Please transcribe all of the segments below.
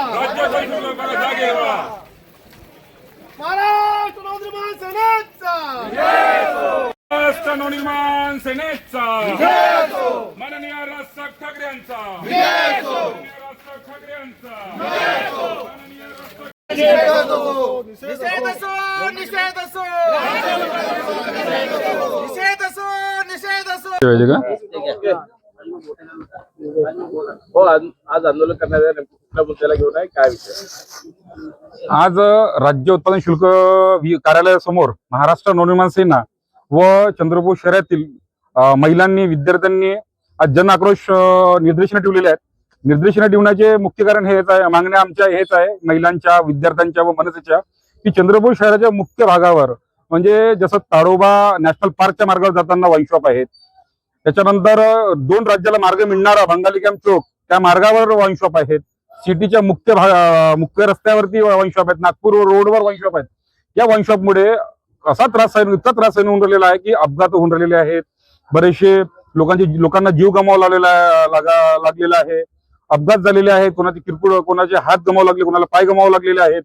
राज्यातील लोकांना जागे व्हा. महाराष्ट्र नवनिर्माण सेनेचा महाराष्ट्र नवनिर्माण सेनेचा माननीय राजसाहेब ठाकरे यांचा निषेध असो निषेध असो निषेध असो निषेध असो. हो, आज आंदोलन करण्याचा कुठल्या मुद्द्याला घेऊन आहे, काय विषय? आज राज्य उत्पादन शुल्क कार्यालयासमोर महाराष्ट्र नवनिर्माण सेना व चंद्रपूर शहरातील महिलांनी विद्यार्थ्यांनी आज जन आक्रोश निर्देशनं ठेवलेले आहेत. निर्देशनं ठेवण्याचे मुख्य कारण हेच आहे, मागण्या आमच्या हेच आहे महिलांच्या, विद्यार्थ्यांच्या व मनसेच्या, की चंद्रपूर शहराच्या मुख्य भागावर म्हणजे जसं ताडोबा नॅशनल पार्कच्या मार्गावर जाताना वाईन शॉप आहेत, त्याच्यानंतर 2 राज्याला मार्ग मिळणारा बंगाली कॅम्प चौक त्या मार्गावर वाईन शॉप आहेत, सिटीच्या मुख्य रस्त्यावरती वाईन शॉप आहेत, नागपूर रोडवर वाईन शॉप आहेत. या वाईन शॉपमुळे इतका त्रास सहन होऊन राहिलेला आहे की अपघात होऊन राहिलेले आहेत. बरेचसे लोकांना जीव गमावा लागलेला आहे. अपघात झालेले आहेत, कोणाचे किरकोळ, कोणाचे हात गमावं लागले, कोणाला पाय गमावं लागलेले आहेत.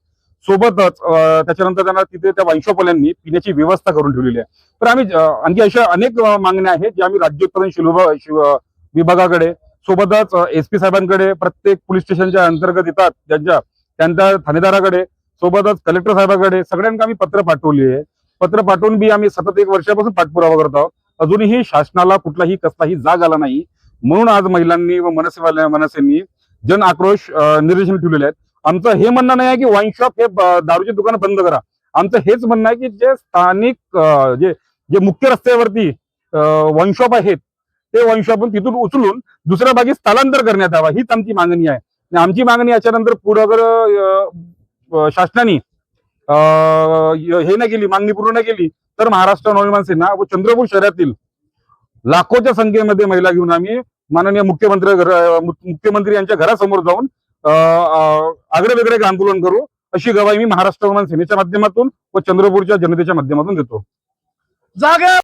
सोबतच त्याच्यानंतर त्यांना तिथे त्या वाईन शॉपवाल्यांनी पिण्याची व्यवस्था करून ठेवलेली आहे. तर आम्ही आणखी अशा अनेक मागण्या आहेत ज्या आम्ही राज्य उत्पादन शुल्क विभागाकडे, सोबतच SP साहेबांकडे, प्रत्येक पोलीस स्टेशनच्या अंतर्गत येतात त्यांच्या ठाणेदाराकडे, सोबतच कलेक्टर साहेबांकडे सगळ्यांना आम्ही पत्र पाठवली आहे. पत्र पाठवून बी आम्ही सतत 1 वर्षापासून पाठपुरावा करत आहोत. अजूनही शासनाला कुठलाही कसलाही जाग आला नाही. म्हणून आज महिलांनी व मनसेंनी जन आक्रोश निर्देशन ठेवलेले आहेत. आमचं हे म्हणणं नाही आहे की वाईन शॉप हे दारूची दुकानं बंद करा. आमचं हेच म्हणणं आहे की जे स्थानिक जे मुख्य रस्त्यावरती वाईन शॉप आहेत ते वाईन शॉप तिथून उचलून दुसऱ्या भागी स्थलांतर करण्यात यावा, हीच आमची मागणी आहे. आमची मागणी याच्यानंतर पुढे अगर शासनाने हे नाही केली, मागणी पूर्ण नाही केली, तर महाराष्ट्र नवनिर्माण सेना व चंद्रपूर शहरातील लाखोच्या संख्येमध्ये महिला घेऊन आम्ही माननीय मुख्यमंत्री यांच्या घरासमोर जाऊन आगळे वेगळे आंदोलन करू, अशी गवाही मी महाराष्ट्र नवनिर्माण सेनेच्या माध्यमातून व चंद्रपूरच्या जनतेच्या माध्यमातून देतो. जागे